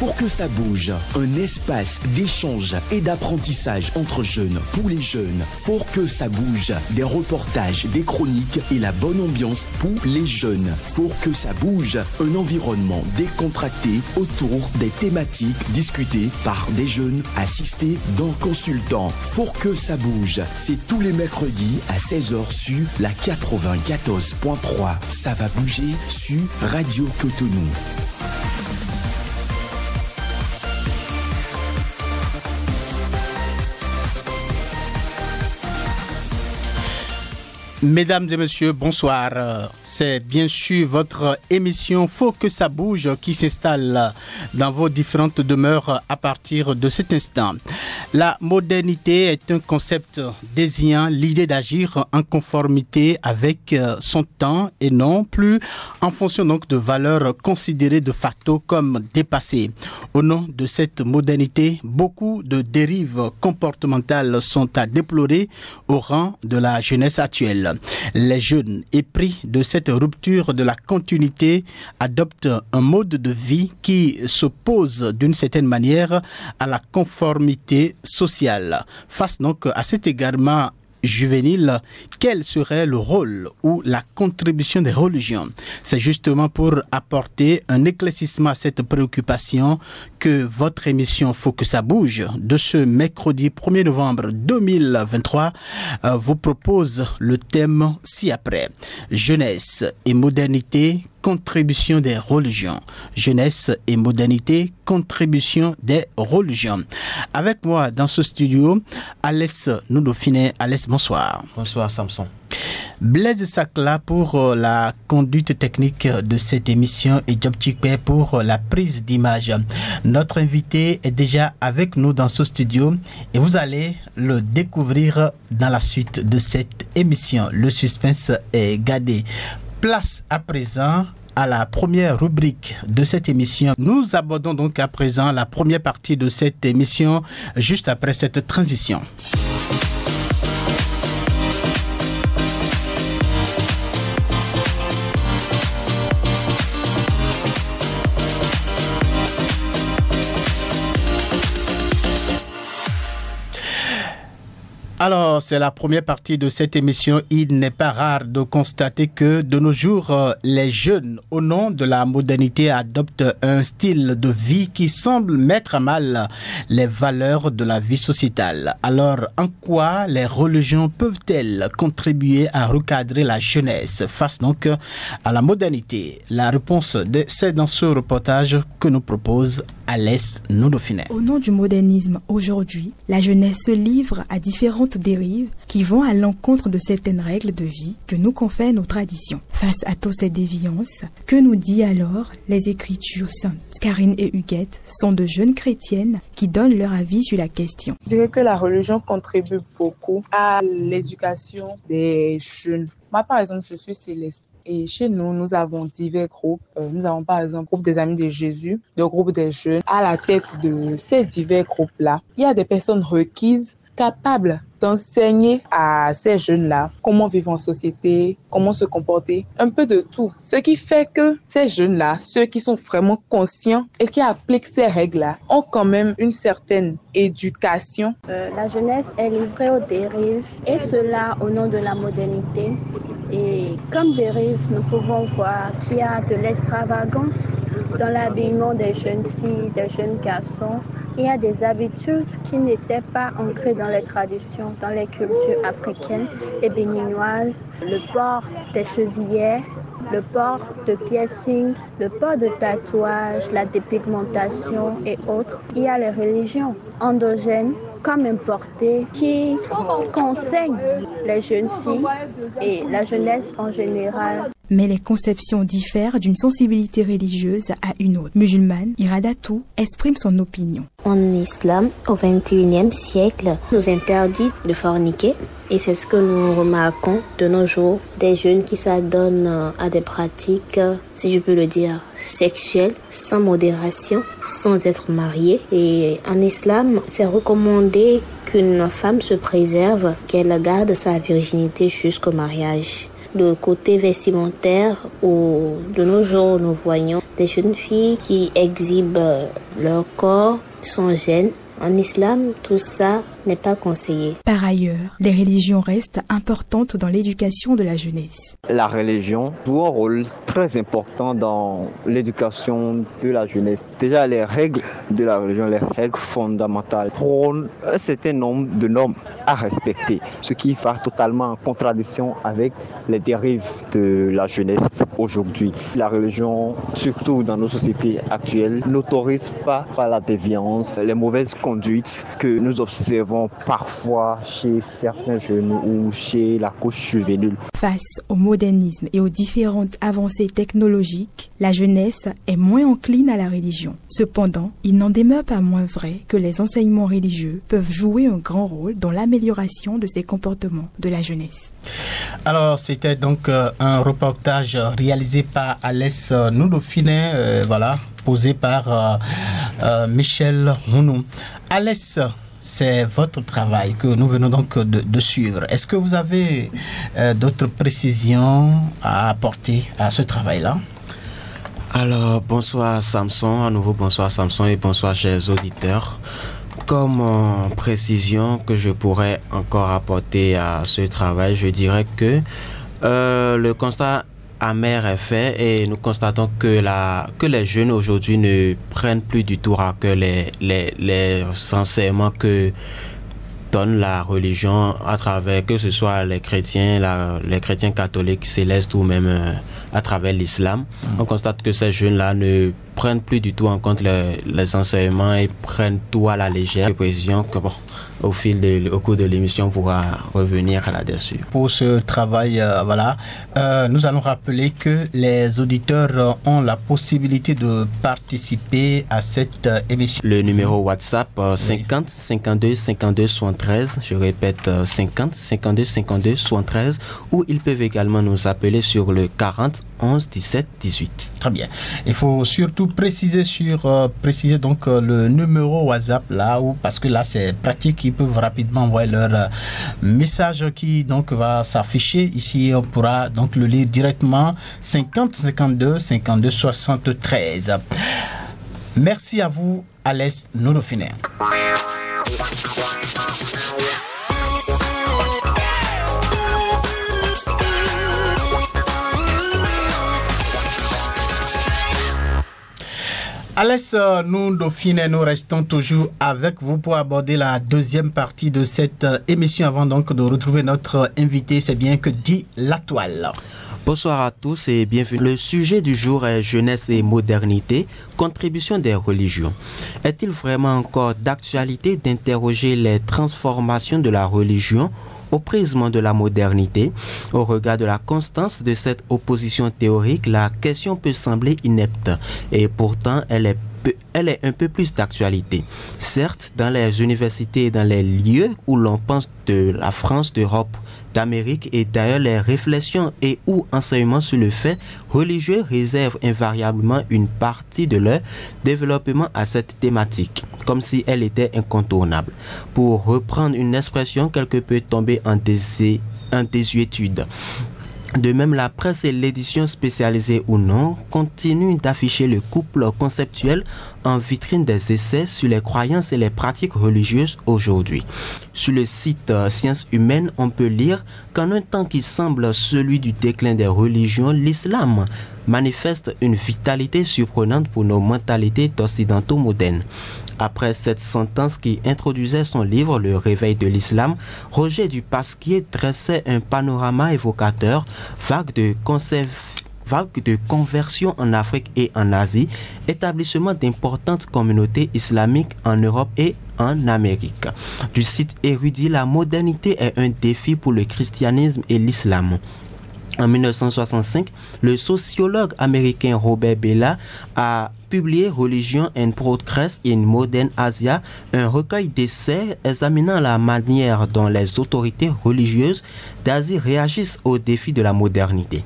Pour que ça bouge, un espace d'échange et d'apprentissage entre jeunes, pour les jeunes. Pour que ça bouge, des reportages, des chroniques et la bonne ambiance pour les jeunes. Pour que ça bouge, un environnement décontracté autour des thématiques discutées par des jeunes assistés d'un consultant. Pour que ça bouge, c'est tous les mercredis à 16h sur la 94.3. Ça va bouger sur Radio Cotonou. Mesdames et messieurs, bonsoir. C'est bien sûr votre émission Faut que ça bouge qui s'installe dans vos différentes demeures à partir de cet instant. La modernité est un concept désignant l'idée d'agir en conformité avec son temps et non plus en fonction donc de valeurs considérées de facto comme dépassées. Au nom de cette modernité, beaucoup de dérives comportementales sont à déplorer au rang de la jeunesse actuelle. Les jeunes, épris de cette rupture de la continuité, adoptent un mode de vie qui s'oppose d'une certaine manière à la conformité sociale. Face donc à cet égarement juvénile, quel serait le rôle ou la contribution des religions? C'est justement pour apporter un éclaircissement à cette préoccupation que votre émission Faut que ça bouge de ce mercredi 1er novembre 2023 vous propose le thème ci-après. Jeunesse et modernité, contribution des religions. Jeunesse et modernité, contribution des religions. Avec moi dans ce studio, Alès Noudofiné. Alès, bonsoir. Bonsoir Samson. Blaise Sakla pour la conduite technique de cette émission et Job Chikpe pour la prise d'image. Notre invité est déjà avec nous dans ce studio et vous allez le découvrir dans la suite de cette émission. Le suspense est gardé. Place à présent à la première rubrique de cette émission. Nous abordons donc à présent la première partie de cette émission juste après cette transition. Alors, c'est la première partie de cette émission. Il n'est pas rare de constater que de nos jours, les jeunes, au nom de la modernité, adoptent un style de vie qui semble mettre à mal les valeurs de la vie sociétale. Alors, en quoi les religions peuvent-elles contribuer à recadrer la jeunesse face donc à la modernité? La réponse, c'est dans ce reportage que nous propose Alès Noudofiné. Au nom du modernisme, aujourd'hui, la jeunesse se livre à différentes dérives qui vont à l'encontre de certaines règles de vie que nous confèrent nos traditions. Face à toutes ces déviances, que nous dit alors les Écritures saintes? Karine et Huguette sont de jeunes chrétiennes qui donnent leur avis sur la question. Je dirais que la religion contribue beaucoup à l'éducation des jeunes. Moi, par exemple, je suis céleste. Et chez nous, nous avons divers groupes. Nous avons par exemple le groupe des Amis de Jésus, le groupe des jeunes. À la tête de ces divers groupes-là, il y a des personnes requises, capables d'enseigner à ces jeunes-là comment vivre en société, comment se comporter, un peu de tout. Ce qui fait que ces jeunes-là, ceux qui sont vraiment conscients et qui appliquent ces règles-là, ont quand même une certaine éducation. La jeunesse est livrée aux dérives et cela au nom de la modernité. Et comme dérive, nous pouvons voir qu'il y a de l'extravagance dans l'habillement des jeunes filles, des jeunes garçons. Il y a des habitudes qui n'étaient pas ancrées dans les traditions, dans les cultures africaines et béninoises. Le port des chevillets, le port de piercing, le port de tatouage, la dépigmentation et autres. Il y a les religions endogènes comme importées qui conseillent les jeunes filles et la jeunesse en général. Mais les conceptions diffèrent d'une sensibilité religieuse à une autre. Musulmane, Iradatou exprime son opinion. En islam, au XXIe siècle, nous interdit de forniquer. Et c'est ce que nous remarquons de nos jours. Des jeunes qui s'adonnent à des pratiques, si je peux le dire, sexuelles, sans modération, sans être mariés. Et en islam, c'est recommandé qu'une femme se préserve, qu'elle garde sa virginité jusqu'au mariage. le côté vestimentaire où de nos jours nous voyons des jeunes filles qui exhibent leur corps, sont jeunes. En islam, tout ça n'est pas conseillé. Par ailleurs, les religions restent importantes dans l'éducation de la jeunesse. La religion joue un rôle très important dans l'éducation de la jeunesse. Déjà, les règles de la religion, les règles fondamentales, prônent un certain nombre de normes à respecter, ce qui va totalement en contradiction avec les dérives de la jeunesse aujourd'hui. La religion, surtout dans nos sociétés actuelles, n'autorise pas la déviance, les mauvaises conduites que nous observons parfois chez certains jeunes ou chez la couche juvénile. Face au modernisme et aux différentes avancées technologiques, la jeunesse est moins encline à la religion. Cependant, il n'en demeure pas moins vrai que les enseignements religieux peuvent jouer un grand rôle dans l'amélioration de ces comportements de la jeunesse. Alors, c'était donc un reportage réalisé par Alès Noudofiné, posé par Michel Hounou. Alès, c'est votre travail que nous venons donc de suivre. Est-ce que vous avez d'autres précisions à apporter à ce travail-là? Alors, bonsoir Samson, à nouveau bonsoir Samson et bonsoir chers auditeurs. Comme précision que je pourrais encore apporter à ce travail, je dirais que le constat amer est fait et nous constatons que les jeunes aujourd'hui ne prennent plus du tout à cœur les enseignements que donne la religion à travers, que ce soit les chrétiens catholiques, célestes ou même à travers l'islam. On constate que ces jeunes-là ne prennent plus du tout en compte les enseignements et prennent tout à la légère. Des précisions que au cours de l'émission, on pourra revenir là-dessus. Pour ce travail, nous allons rappeler que les auditeurs ont la possibilité de participer à cette émission. Le numéro WhatsApp 50 52 52 73, je répète 50 52 52 73, ou ils peuvent également nous appeler sur le 40 11 17 18. Très bien. Il faut surtout préciser donc le numéro WhatsApp parce que là c'est pratique, ils peuvent rapidement envoyer leur message qui donc va s'afficher ici. On pourra donc le lire directement. 50 52 52 73. Merci à vous, Alès Noudofiné. Alès Noudofiné, nous restons toujours avec vous pour aborder la deuxième partie de cette émission avant donc de retrouver notre invité. C'est bien que dit la toile. Bonsoir à tous et bienvenue. Le sujet du jour est jeunesse et modernité, contribution des religions. Est-il vraiment encore d'actualité d'interroger les transformations de la religion au prisme de la modernité? Au regard de la constance de cette opposition théorique, la question peut sembler inepte et pourtant elle est un peu plus d'actualité. Certes, dans les universités et dans les lieux où l'on pense de la France, d'Europe, d'Amérique et d'ailleurs les réflexions et ou enseignements sur le fait religieux réservent invariablement une partie de leur développement à cette thématique, comme si elle était incontournable. Pour reprendre une expression quelque peu tombée en désuétude. De même, la presse et l'édition spécialisée ou non continuent d'afficher le couple conceptuel en vitrine des essais sur les croyances et les pratiques religieuses aujourd'hui. Sur le site Sciences Humaines, on peut lire qu'en un temps qui semble celui du déclin des religions, l'islam manifeste une vitalité surprenante pour nos mentalités d'occidentaux modernes. Après cette sentence qui introduisait son livre Le réveil de l'islam, Roger Dupasquier dressait un panorama évocateur, vague de conversion en Afrique et en Asie, établissement d'importantes communautés islamiques en Europe et en Amérique. Du site érudit, la modernité est un défi pour le christianisme et l'islam. En 1965, le sociologue américain Robert Bellah a publié Religion and Progress in Modern Asia, un recueil d'essais examinant la manière dont les autorités religieuses d'Asie réagissent aux défis de la modernité.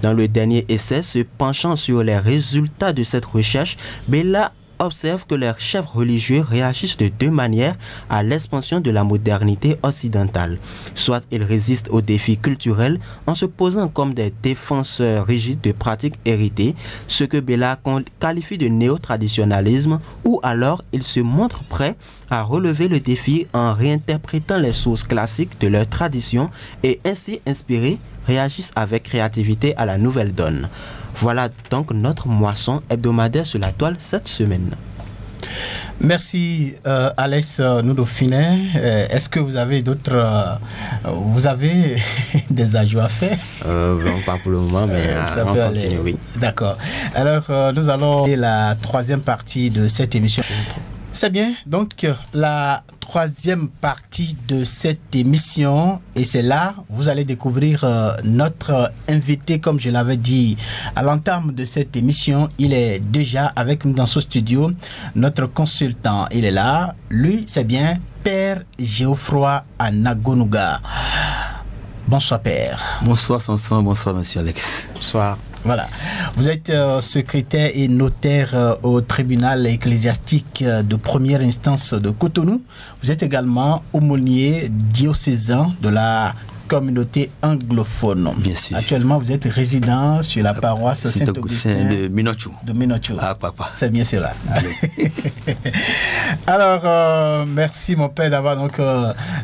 Dans le dernier essai, se penchant sur les résultats de cette recherche, Bellah observent que leurs chefs religieux réagissent de deux manières à l'expansion de la modernité occidentale. Soit ils résistent aux défis culturels en se posant comme des défenseurs rigides de pratiques héritées, ce que Bella qualifie de néo-traditionnalisme, ou alors ils se montrent prêts à relever le défi en réinterprétant les sources classiques de leur tradition et ainsi inspirés, réagissent avec créativité à la nouvelle donne. Voilà donc notre moisson hebdomadaire sur la toile cette semaine. Merci Alex Noudofinet. Est-ce que vous avez d'autres vous avez des ajouts à faire? Non, pas pour le moment, mais on continue, oui. D'accord. Alors nous allons la troisième partie de cette émission. C'est bien, donc la troisième partie de cette émission, et c'est là vous allez découvrir notre invité, comme je l'avais dit à l'entame de cette émission. Il est déjà avec nous dans ce studio, notre consultant, il est là, lui c'est bien Père Geoffroy Anagonuga. Bonsoir Père. Bonsoir Samson, bonsoir Monsieur Alex. Bonsoir. Voilà. Vous êtes secrétaire et notaire au tribunal ecclésiastique de première instance de Cotonou. Vous êtes également aumônier diocésain de la communauté anglophone. Bien sûr. Actuellement, vous êtes résident sur la paroisse Saint-Augustin de Minochou. De Minochou. Ah, papa. C'est bien cela. Alors, merci mon père d'avoir donc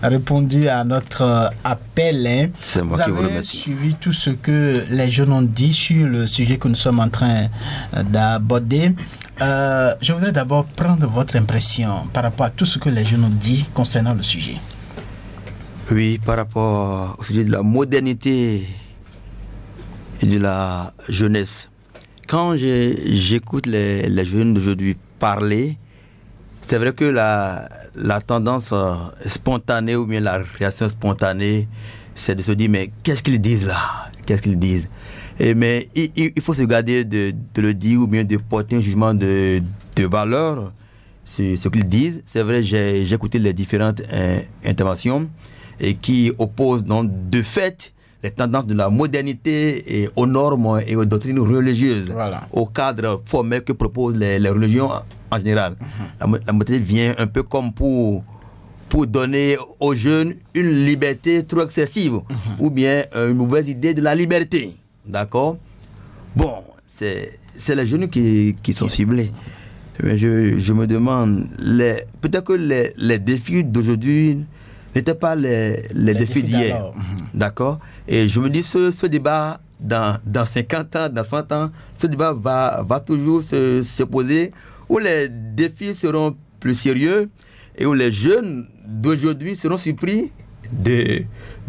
répondu à notre appel. Hein. C'est moi qui vous remercie. Vous avez suivi tout ce que les jeunes ont dit sur le sujet que nous sommes en train d'aborder. Je voudrais d'abord prendre votre impression par rapport à tout ce que les jeunes ont dit concernant le sujet. Oui, par rapport au sujet de la modernité et de la jeunesse. Quand j'écoute les jeunes d'aujourd'hui parler, c'est vrai que la tendance spontanée ou bien la réaction spontanée, c'est de se dire, mais qu'est-ce qu'ils disent là? Qu'est-ce qu'ils disent? Mais il faut se garder de le dire ou bien de porter un jugement de valeur sur ce qu'ils disent. C'est vrai, j'ai écouté les différentes interventions et qui opposent donc de fait les tendances de la modernité et aux normes et aux doctrines religieuses, voilà, au cadre formel que proposent les religions en général. La modernité vient un peu comme pour donner aux jeunes une liberté trop excessive ou bien une mauvaise idée de la liberté. D'accord? Bon, c'est les jeunes qui sont ciblés. Mais je me demande, peut-être que les défis d'aujourd'hui n'étaient pas les défis d'hier. D'accord? Et je me dis, ce débat, dans 50 ans, dans 100 ans, ce débat va toujours se poser, où les défis seront plus sérieux et où les jeunes d'aujourd'hui seront surpris de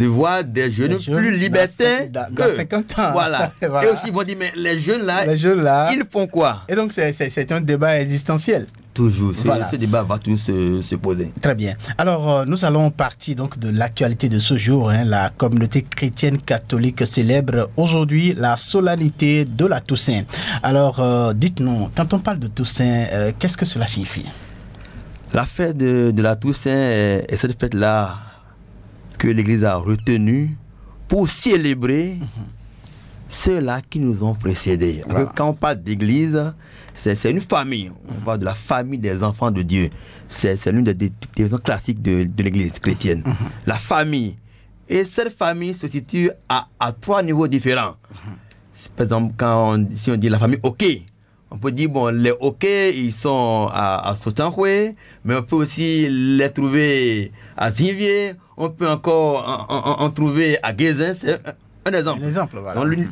voir des jeunes plus libertins dans 50 ans. Voilà. Voilà. Et aussi, ils vont dire, mais les jeunes là, ils font quoi? Et donc, c'est un débat existentiel. Toujours, voilà. Ce débat va toujours se poser. Très bien. Alors, nous allons partir donc de l'actualité de ce jour. Hein. La communauté chrétienne catholique célèbre aujourd'hui la solennité de la Toussaint. Alors, dites-nous, quand on parle de Toussaint, qu'est-ce que cela signifie? La fête de la Toussaint est cette fête-là que l'Église a retenue pour célébrer ceux-là qui nous ont précédés. Voilà. Quand on parle d'Église, c'est une famille. On parle de la famille des enfants de Dieu. C'est l'une des divisions classiques de l'Église chrétienne. La famille. Et cette famille se situe à 3 niveaux différents. Par exemple, si on dit la famille OK, on peut dire, bon, les OK, ils sont à Sotanhoué, mais on peut aussi les trouver à Zinvier, on peut encore en trouver à Guézin. C'est un exemple. Un exemple, voilà. Donc,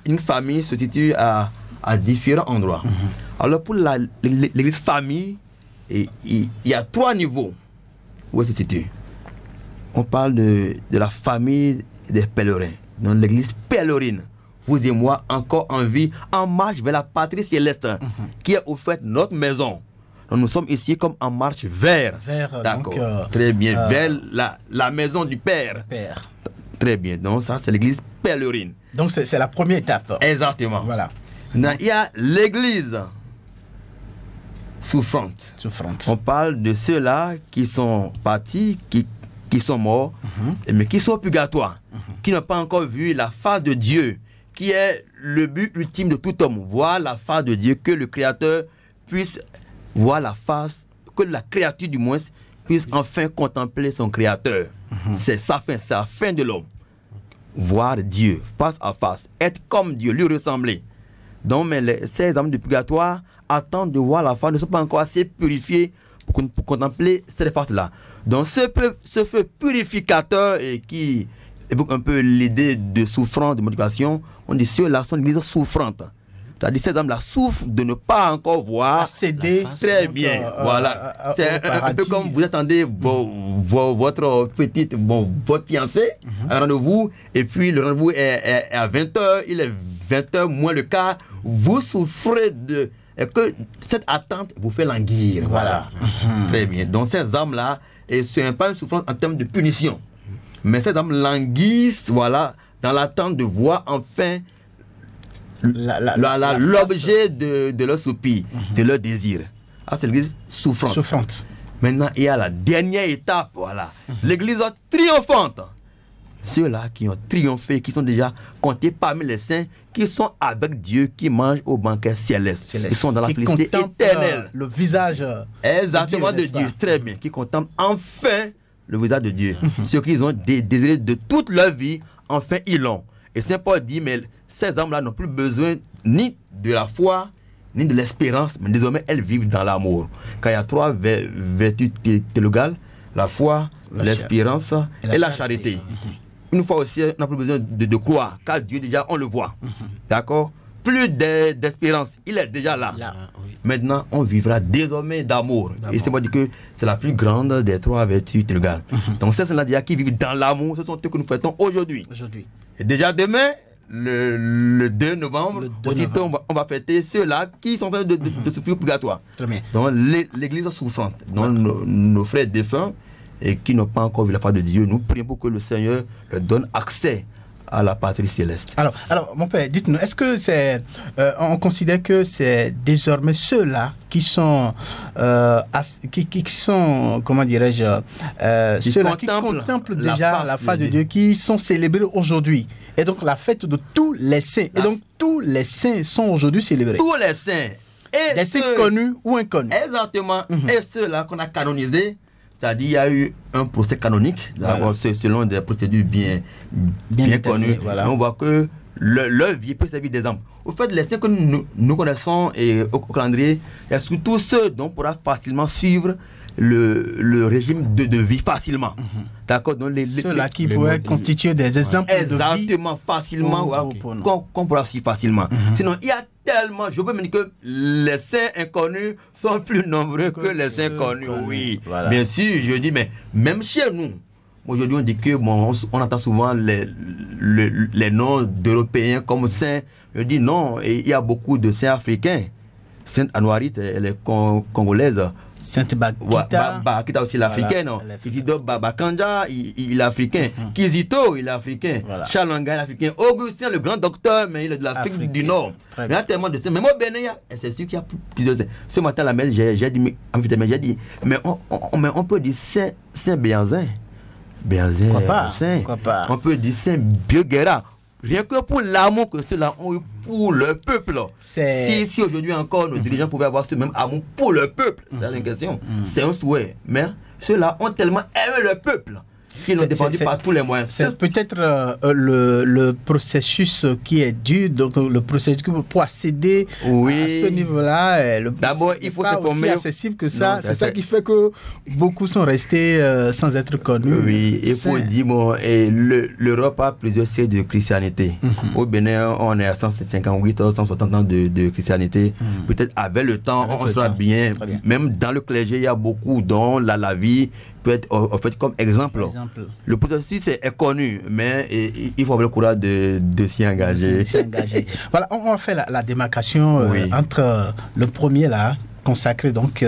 une famille se situe à différents endroits. Alors, pour l'église famille, il y a 3 niveaux où elle se situe. On parle de la famille des pèlerins, donc l'église pèlerine. Vous et moi, encore en vie, en marche vers la patrie céleste, qui a offert notre maison. Donc, nous sommes ici comme en marche vers. D'accord. Très bien. Vers la maison du Père. Très bien. Donc, ça, c'est l'église pèlerine. Donc, c'est la première étape. Exactement. Voilà. Il y a l'église souffrante. On parle de ceux-là qui sont partis, qui sont morts, mais qui sont au purgatoire, qui n'ont pas encore vu la face de Dieu, qui est le but ultime de tout homme, voir la face de Dieu, que le Créateur puisse voir la face, que la créature du moins puisse enfin contempler son créateur. C'est sa fin, c'est la fin de l'homme. Voir Dieu face à face, être comme Dieu, lui ressembler. Donc, mais ces âmes du purgatoire attendent de voir la face, ne sont pas encore assez purifiés pour contempler cette face-là. Donc, ce feu purificateur et qui évoque un peu l'idée de souffrance, de motivation, on dit ceux-là sont l'église souffrante. C'est-à-dire ces âmes-là souffrent de ne pas encore voir. Céder. Très bien. Voilà. C'est un peu comme vous attendez votre fiancé à un rendez-vous, et puis le rendez-vous est à 20h, il est 20h moins le quart. Vous souffrez de... Et que cette attente vous fait languir. Voilà. Très bien. Donc ces âmes-là, ce n'est pas une souffrance en termes de punition. Mais ces âmes languissent, voilà, dans l'attente de voir enfin l'objet de leur soupir, de leur désir. Ah, c'est l'église souffrante. Maintenant, il y a la dernière étape, voilà. L'église triomphante. Ceux-là qui ont triomphé, qui sont déjà comptés parmi les saints, qui sont avec Dieu, qui mangent au banquet céleste. Ils sont dans la félicité éternelle. Le visage exactement de Dieu. Très bien. Qui contemplent enfin le visage de Dieu. Ceux qu'ils ont désiré de toute leur vie, enfin ils l'ont. Et Saint Paul dit, mais ces âmes-là n'ont plus besoin ni de la foi, ni de l'espérance, mais désormais elles vivent dans l'amour. Car il y a 3 vertus théologales, la foi, l'espérance et la charité. Une fois aussi, on n'a plus besoin de croire, car Dieu déjà, on le voit. D'accord? Plus d'espérance, il est déjà là. Maintenant, on vivra désormais d'amour. Et c'est moi qui dis que c'est la plus grande des 3 vertus théologales. Donc, ces sont-là déjà qui vivent dans l'amour, ce sont eux que nous fêtons aujourd'hui. Et déjà demain, le 2 novembre, aussitôt on va fêter ceux-là qui sont en train de souffrir au purgatoire. Donc l'église souffrante, donc nos frères défunts et qui n'ont pas encore vu la face de Dieu, nous prions pour que le Seigneur leur donne accès à la patrie céleste. Alors mon père, dites-nous, est-ce que c'est, on considère que c'est désormais ceux-là qui sont, qui sont, comment dirais-je, ceux-là qui contemplent déjà la face de Dieu, qui sont célébrés aujourd'hui, et donc la fête de tous les saints, et donc tous les saints sont aujourd'hui célébrés. Tous les saints, et des saints connus ou inconnus. Exactement. Et ceux-là qu'on a canonisés. C'est-à-dire qu'il y a eu un procès canonique, selon des procédures bien connues. On voit que leur vie peut servir d'exemple. Au fait, les saints que nous connaissons et au calendrier, il y a surtout ceux dont on pourra facilement suivre le régime de vie facilement. D'accord? Ceux-là qui pourraient constituer des exemples de vie. Exactement, facilement, qu'on pourra suivre facilement. Sinon, il y a tellement, je peux me dire que les saints inconnus sont plus nombreux que les saints connus. Oui, bien sûr, je dis, mais même chez nous, aujourd'hui on dit que on entend souvent les noms d'Européens comme saints. Je dis non, il y a beaucoup de saints africains. Sainte Anouarit, elle est congolaise. Sainte Bakita aussi l'africaine. Isidore Babakanda, il est africain. Kizito, il est africain. Chalanga, il est africain. Augustin, le grand docteur, mais il est de l'Afrique du Nord. Il y a tellement de saints. Mais moi, Bénin, c'est sûr qu'il y a plusieurs saints. Ce matin à la messe, j'ai dit, mais on peut dire Saint Béanzin. Pourquoi pas? On peut dire Saint Bioguera. Rien que pour l'amour que ceux-là ont eu pour le peuple. Si aujourd'hui encore nos dirigeants pouvaient avoir ce même amour pour le peuple, c'est une question. C'est un souhait. Mais ceux-là ont tellement aimé le peuple qu'ils l'ont défendu par tous les moyens. C'est peut-être le processus qui est dû, donc le processus pour accéder à ce niveau-là. D'abord, il faut se former. C'est accessible que ça. C'est ça qui fait que beaucoup sont restés sans être connus. Oui, il faut dire, l'Europe a plusieurs siècles de christianité. Au Bénin, on est à 158 ans, 160 ans de christianité. Peut-être avec le temps, on sera bien. Même dans le clergé, il y a beaucoup dont la vie peut être en fait comme exemple. Le processus est connu, mais il faut avoir le courage de s'y engager. Voilà, on va faire la démarcation entre le premier là, consacré donc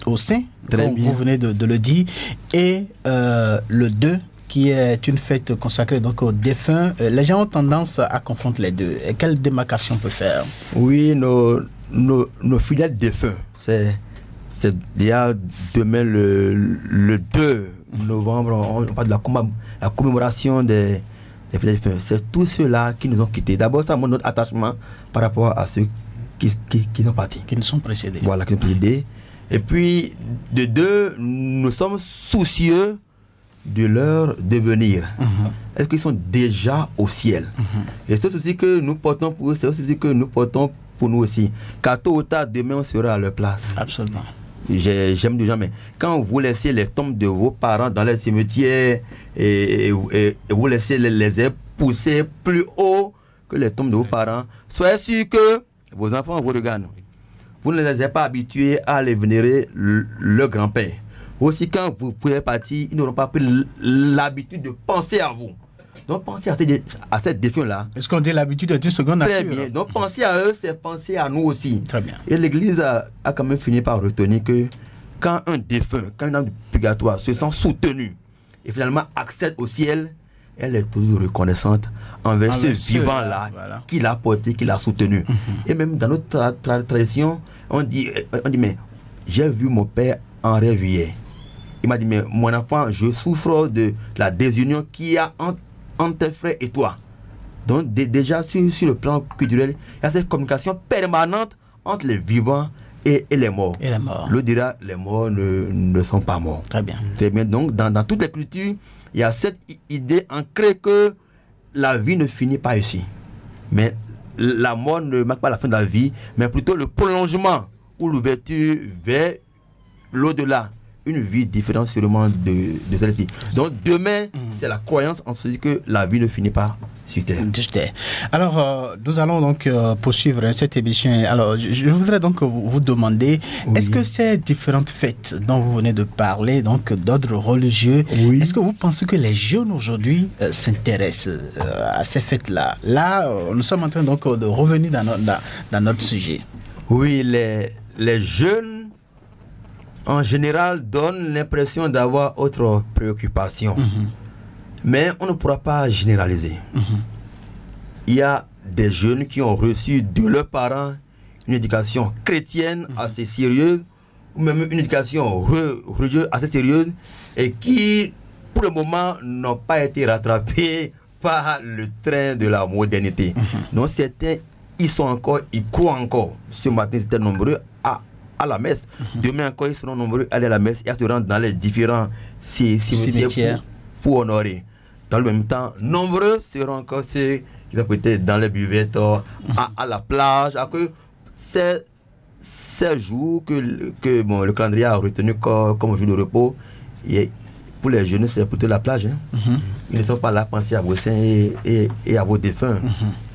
au saint, vous venez de le dire, et le 2 qui est une fête consacrée donc aux défunts. Les gens ont tendance à confondre les deux. Et quelle démarcation on peut faire? Oui, nos fidèles défunts, c'est déjà demain le 2 novembre, on parle de la commémoration des fidèles défunts. C'est tous ceux-là qui nous ont quittés. D'abord, ça montre notre attachement par rapport à ceux qui sont partis. Qui nous sont précédés. Voilà, qui nous ont précédés. Et puis, de deux, nous sommes soucieux de leur devenir. Est-ce qu'ils sont déjà au ciel? Et ce souci que nous portons pour eux, c'est ce souci que nous portons pour nous aussi. Car tôt ou tard, demain, on sera à leur place. Absolument. J'aime déjà, mais quand vous laissez les tombes de vos parents dans les cimetières et vous laissez les herbes pousser plus haut que les tombes de vos parents, soyez sûr que vos enfants vous regardent. Vous ne les avez pas habitués à aller vénérer le grand-père. Aussi, quand vous pouvez partir, ils n'auront pas pris l'habitude de penser à vous. Donc, pensez à cette défunte-là. Est-ce qu'on dit l'habitude est une seconde nature? Très bien. Donc, penser à eux, c'est penser à nous aussi. Très bien. Et l'Église a quand même fini par retenir que quand un défunt, quand une âme du purgatoire se sent soutenue et finalement accède au ciel, elle est toujours reconnaissante envers ce vivant-là qui l'a porté, qui l'a soutenu. Et même dans notre tradition, on dit, mais j'ai vu mon père en rêve hier. Il m'a dit, mais mon enfant, je souffre de la désunion qu'il y a entre tes frères et toi. Donc déjà sur le plan culturel, il y a cette communication permanente entre les vivants et les morts. Et les morts. Le dira, les morts ne sont pas morts. Très bien. Très bien. Donc dans toutes les cultures, il y a cette idée ancrée que la vie ne finit pas ici. Mais la mort ne marque pas la fin de la vie, mais plutôt le prolongement ou l'ouverture vers l'au-delà. Une vie différente sûrement de celle-ci. Donc demain, c'est la croyance en ce que la vie ne finit pas sur terre. Alors, nous allons donc poursuivre cette émission. Alors, je voudrais donc vous demander, est-ce que ces différentes fêtes dont vous venez de parler, donc d'ordre religieux, est-ce que vous pensez que les jeunes aujourd'hui s'intéressent à ces fêtes-là? Là, nous sommes en train donc de revenir dans notre sujet. Oui, les jeunes en général donnent l'impression d'avoir autre préoccupation. Mais on ne pourra pas généraliser. Il y a des jeunes qui ont reçu de leurs parents une éducation chrétienne assez sérieuse, ou même une éducation religieuse assez sérieuse, et qui, pour le moment, n'ont pas été rattrapés par le train de la modernité. Donc certains, ils croient encore. Ce matin, c'était nombreux à la messe. Demain encore, ils seront nombreux à aller à la messe et à se rendre dans les différents cimetières pour honorer. Dans le même temps, nombreux seront encore ceux qui ont été dans les buvettes, à la plage. Ces jours que le calendrier a retenu comme jour de repos, et pour les jeunes, c'est plutôt la plage. Ils ne sont pas là à penser à vos saints et à vos défunts.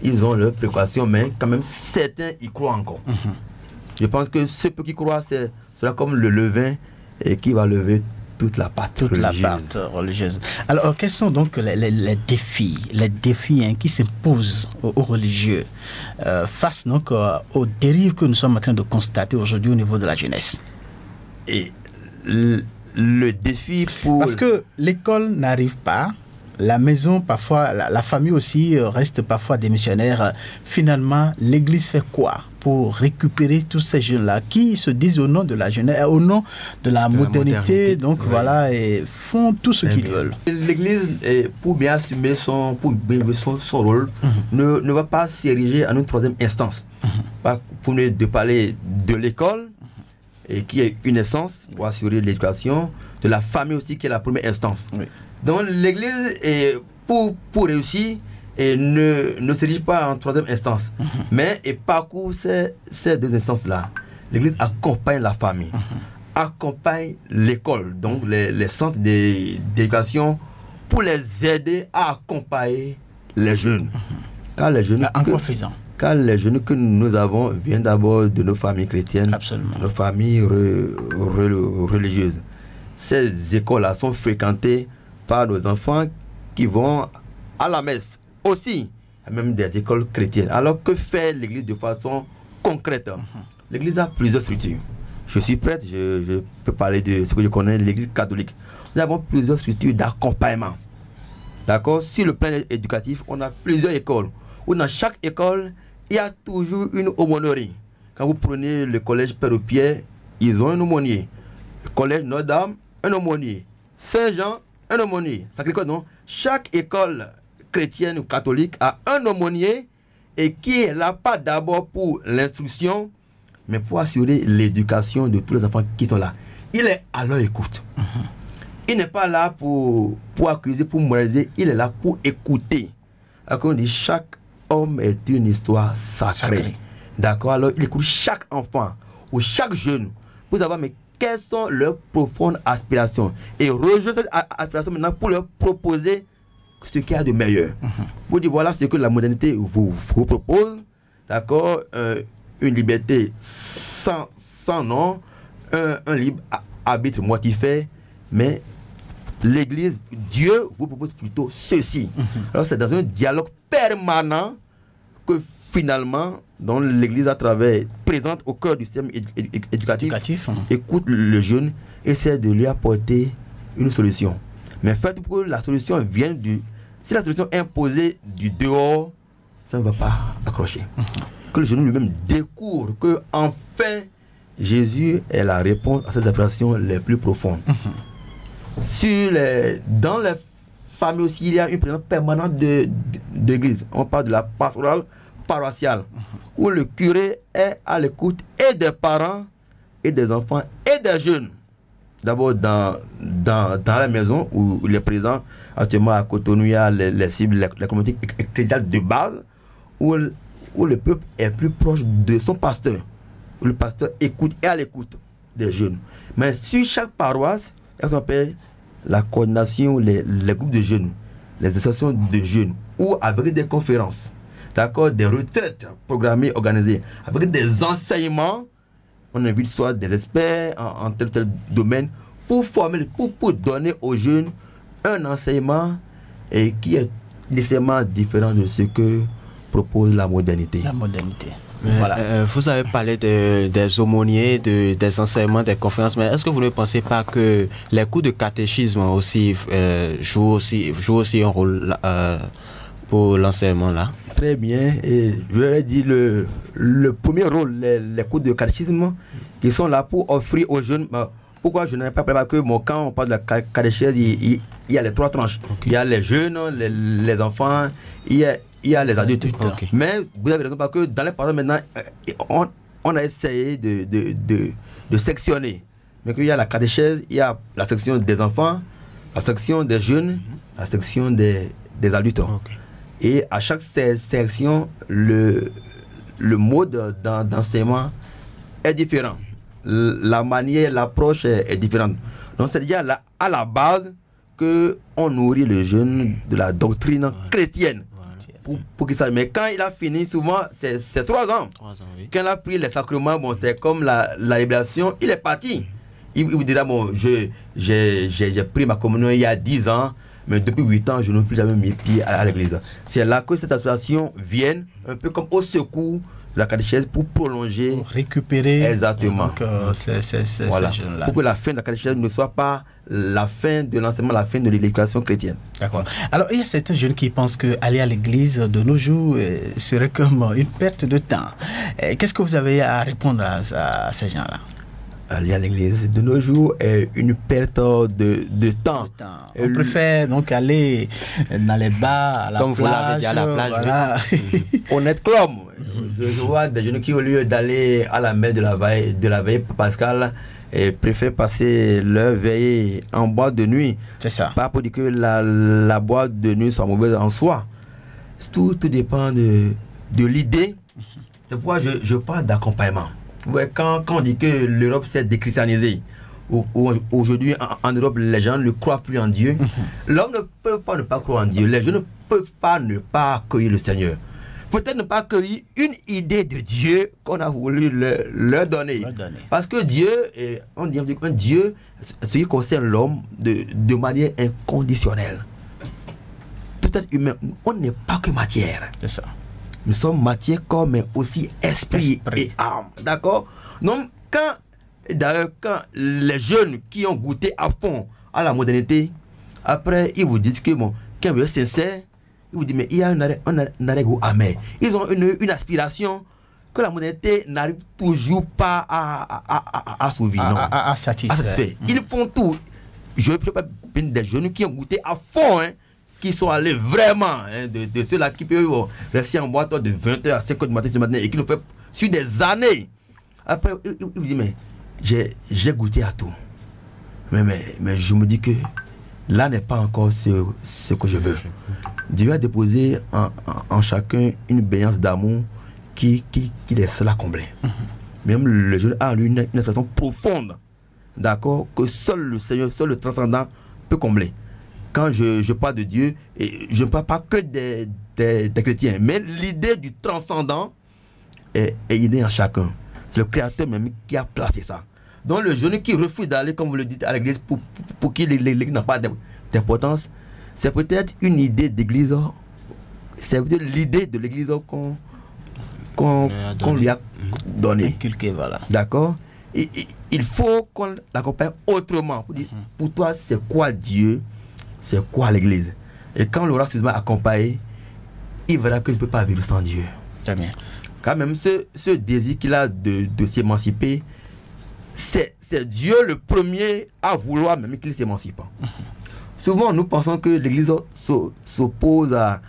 Ils ont leurs précautions, mais quand même, certains y croient encore. Je pense que ceux qui croient, sera comme le levain et qui va lever toute la pâte religieuse. Alors, quels sont donc les défis qui s'imposent aux religieux face donc aux dérives que nous sommes en train de constater aujourd'hui au niveau de la jeunesse? Et le défi pour... Parce que l'école n'arrive pas, la maison, parfois, la famille aussi reste parfois démissionnaire. Finalement, l'Église fait quoi pour récupérer tous ces jeunes-là qui se disent au nom de la jeunesse, au nom de la modernité, donc voilà, et font tout ce qu'ils veulent. L'Église, pour bien assumer son rôle, ne va pas s'ériger en une troisième instance. Vous venez de parler de l'école, et qui est une instance pour assurer l'éducation, de la famille aussi, qui est la première instance. Donc l'Église, pour réussir, ne s'érige pas en troisième instance, mais parcourt ces deux instances-là. L'Église accompagne la famille, accompagne l'école, donc les centres d'éducation, pour les aider à accompagner les jeunes. Car les jeunes car les jeunes que nous avons viennent d'abord de nos familles chrétiennes, nos familles religieuses. Ces écoles-là sont fréquentées par nos enfants qui vont à la messe aussi, même des écoles chrétiennes. Alors que fait l'Église de façon concrète? L'Église a plusieurs structures. Je suis prêtre, je peux parler de ce que je connais, l'Église catholique. Nous avons plusieurs structures d'accompagnement. D'accord? Sur le plan éducatif, on a plusieurs écoles. Où dans chaque école, il y a toujours une aumônerie. Quand vous prenez le collège Père-Pierre, ils ont un aumônier. Le collège Notre-Dame, un aumônier. Saint-Jean, un aumônier. Sacré-Cœur, non. Chaque école chrétienne ou catholique a un aumônier et qui est là pas d'abord pour l'instruction, mais pour assurer l'éducation de tous les enfants qui sont là. Il est à leur écoute. Il n'est pas là pour accuser, pour moraliser, il est là pour écouter. Alors on dit, chaque homme est une histoire sacrée. D'accord, alors il écoute chaque enfant ou chaque jeune pour savoir mais quelles sont leurs profondes aspirations et rejoindre cette aspiration maintenant pour leur proposer ce qu'il y a de meilleur. Vous dites voilà ce que la modernité vous propose, d'accord, une liberté sans nom, un libre arbitre mortifère, mais l'Église, Dieu vous propose plutôt ceci. Alors c'est dans un dialogue permanent que finalement, dont l'Église à travers présente au cœur du système éducatif écoute le jeune, essaie de lui apporter une solution. Mais faites pour que la solution vienne si la solution est imposée du dehors, ça ne va pas accrocher. Que le jeune lui-même découvre que enfin Jésus est la réponse à ses aspirations les plus profondes. Dans les familles aussi, il y a une présence permanente de l'église. On parle de la pastorale paroissiale, où le curé est à l'écoute et des parents, et des enfants, et des jeunes. D'abord dans la maison où il est présent, actuellement à Cotonou, il y a les cibles, la communauté ecclésiale de base, où le peuple est plus proche de son pasteur, où le pasteur écoute et à l'écoute des jeunes. Mais sur chaque paroisse, il y a ce qu'on appelle la coordination, les groupes de jeunes, les associations de jeunes, ou avec des conférences, d'accord, des retraites programmées, organisées, avec des enseignements. On invite soit des experts en tel domaine pour former, pour donner aux jeunes un enseignement qui est nécessairement différent de ce que propose la modernité. La modernité. Voilà. Vous avez parlé des aumôniers, des enseignements, des conférences, mais est-ce que vous ne pensez pas que les cours de catéchisme aussi jouent aussi un rôle pour l'enseignement là? Très bien, et je vais dire le premier rôle, les cours de catéchisme, qui sont là pour offrir aux jeunes. Pourquoi je n'ai pas préparé que quand on parle de la catéchèse, il y a les trois tranches. Okay. Il y a les jeunes, les enfants, il y a les adultes. Okay. Mais vous avez raison, parce que dans les paroles maintenant, on a essayé de sectionner. Mais qu'il y a la catéchèse, il y a la section des enfants, la section des jeunes, la section des adultes. Okay. Et à chaque section, le mode d'enseignement est différent. La manière, l'approche est différente. Donc c'est déjà à la base qu'on nourrit le jeune de la doctrine chrétienne. Pour qu'il sache. Mais quand il a fini, souvent, c'est 3 ans. 3 ans, oui. Quand il a pris les sacrements, bon, c'est comme la libération, il est parti. Il vous dira, bon, j'ai pris ma communion il y a 10 ans, mais depuis 8 ans, je n'ai plus jamais mis pied à l'église. C'est là que cette association vient, un peu comme au secours de la catéchèse, pour prolonger. Pour récupérer. Exactement. Donc, voilà. ces jeunes-là. Pour que la fin de la catéchèse ne soit pas la fin de l'enseignement, la fin de l'éducation chrétienne. D'accord. Alors, il y a certains jeunes qui pensent qu'aller à l'église de nos jours serait comme une perte de temps. Qu'est-ce que vous avez à répondre à ces gens-là? Aller à l'église de nos jours est une perte de temps. On préfère donc aller dans les bars, à la comme plage. Vous l'avez dit, à la plage. Voilà. Honnête comme je vois des jeunes qui, au lieu d'aller à la messe de la veille pascale, préfèrent passer leur veille en boîte de nuit. C'est ça. Pas pour dire que la boîte de nuit soit mauvaise en soi. Tout dépend de l'idée. C'est pourquoi je parle d'accompagnement. Ouais, quand on dit que l'Europe s'est déchristianisée, aujourd'hui en Europe les gens ne croient plus en Dieu, l'homme ne peut pas ne pas croire en Dieu, les gens ne peuvent pas ne pas accueillir le Seigneur. Peut-être ne pas accueillir une idée de Dieu qu'on a voulu leur donner. Parce que Dieu, on dit un Dieu, ce qui concerne l'homme de manière inconditionnelle. Tout être humain, on n'est pas que matière. C'est ça. Nous sommes matière, corps, mais aussi esprit et âme. D'accord? Donc, quand les jeunes qui ont goûté à fond à la modernité, après, ils vous disent que, bon, quand vous êtes sincère, ils vous disent, mais il y a un arrêt amer. Ils ont une aspiration que la modernité n'arrive toujours pas à sauver, non? À satisfaire. Ils font tout. Je prépare des jeunes qui ont goûté à fond, qui sont allés vraiment, de ceux-là qui peuvent rester en boîte de 20h à 5h du matin ce matin et qui nous fait sur des années Après, il vous dit, mais j'ai goûté à tout. Mais je me dis que là n'est pas encore ce que je veux. Dieu a déposé en chacun une baignance d'amour qui est seul à combler. Même le jeune a une attraction profonde, d'accord, que seul le Seigneur, seul le transcendant peut combler. Quand je parle de Dieu, et je ne parle pas que des chrétiens, mais l'idée du transcendant est innée en chacun. C'est le Créateur même qui a placé ça. Donc le jeune qui refuse d'aller, comme vous le dites, à l'église pour qui l'église n'a pas d'importance, c'est peut-être une idée d'église, c'est peut-être l'idée de l'église qu'on lui a donné. Voilà. D'accord. Et il faut qu'on l'accompagne autrement. Pour toi, c'est quoi Dieu? C'est quoi l'église? Et quand l'aura suffisamment accompagné, il verra qu'il ne peut pas vivre sans Dieu. Très bien. Quand même, ce désir qu'il a de s'émanciper, c'est Dieu le premier à vouloir même qu'il s'émancipe. Souvent, nous pensons que l'église s'oppose à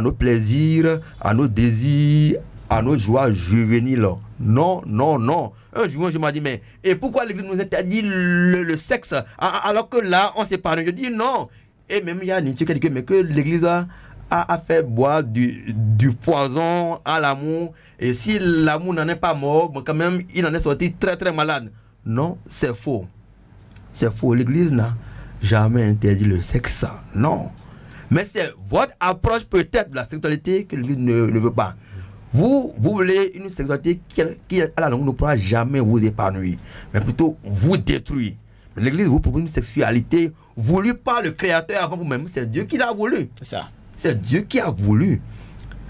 nos plaisirs, à nos désirs, à nos joies juvéniles. Non. Un jour, je m'ai dit, mais et pourquoi l'église nous interdit le sexe alors que là, on s'épargne? Je dis non. Et même il y a un étude qui dit que l'église a fait boire du poison à l'amour. Et si l'amour n'en est pas mort, quand même, il en est sorti très très malade. Non, c'est faux. C'est faux. L'église n'a jamais interdit le sexe. Non. Mais c'est votre approche peut-être de la sexualité que l'église ne veut pas. Vous voulez une sexualité qui à la longue ne pourra jamais vous épanouir, mais plutôt vous détruire. L'église vous propose une sexualité voulue par le Créateur avant vous-même. C'est Dieu qui l'a voulu. C'est ça. C'est Dieu qui a voulu.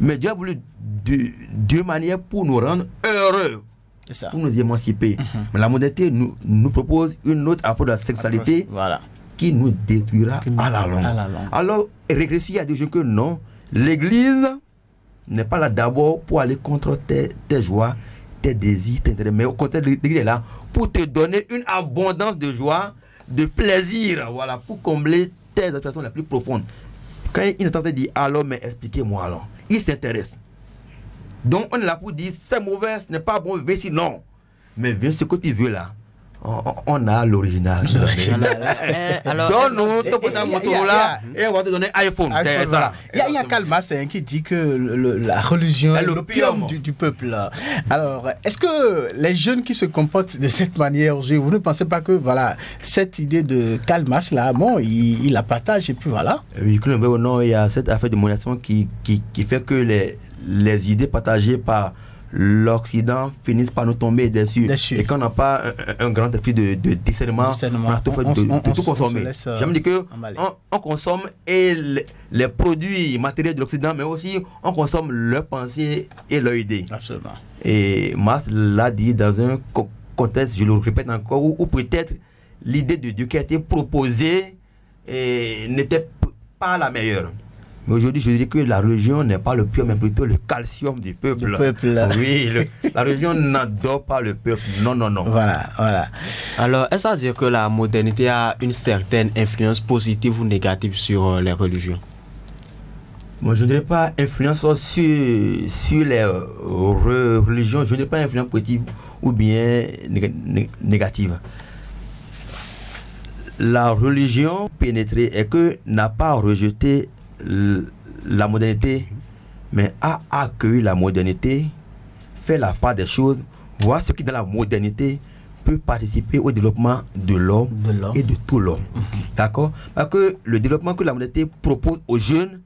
Mais Dieu a voulu de manière pour nous rendre heureux. C'est ça. Pour nous émanciper. Mais la modernité nous propose une autre approche de la sexualité qui nous détruira à la longue. Alors, régressif à des gens que non, l'église n'est pas là d'abord pour aller contre tes joies, tes désirs, tes intérêts, mais au contraire, l'église est là pour te donner une abondance de joie, de plaisir, voilà, pour combler tes aspirations les plus profondes. Quand il est en train de dire alors, mais expliquez-moi alors, il s'intéresse. Donc on est là pour dire c'est mauvais, ce n'est pas bon, viens ici, non. Mais viens ce que tu veux là. On a l'original. Donne-nous ton côté moto là et on va te donner iPhone. C'est ça. Il y a Kalmas qui dit que la religion est l'opium du peuple. Alors, est-ce que les jeunes qui se comportent de cette manière, vous ne pensez pas que voilà, cette idée de Kalmas là, bon, il la partage et puis voilà. Oui, non, il y a cette affaire de mondialisation qui fait que les idées partagées par l'Occident finissent par nous tomber dessus. Et quand on n'a pas un grand esprit de discernement, on a tout fait de tout consommer. J'aime dire que on consomme et les produits matériels de l'Occident, mais aussi on consomme leurs pensées et leurs idées. Absolument. Et Marx l'a dit dans un contexte, je le répète encore, où peut-être l'idée de Dieu qui a été proposée n'était pas la meilleure. Mais aujourd'hui, je dirais que la religion n'est pas le pur, mais plutôt le calcium du peuple. Oui, la religion n'adore pas le peuple. Non. Voilà. Alors, est-ce à dire que la modernité a une certaine influence positive ou négative sur les religions? Moi, je ne dirais pas influence sur les religions. Je ne dirais pas influence positive ou bien négative. La religion pénétrée est que n'a pas rejeté la modernité, mais a accueilli la modernité, fait la part des choses, voir ce qui dans la modernité peut participer au développement de l'homme et de tout l'homme. D'accord? Parce que le développement que la modernité propose aux jeunes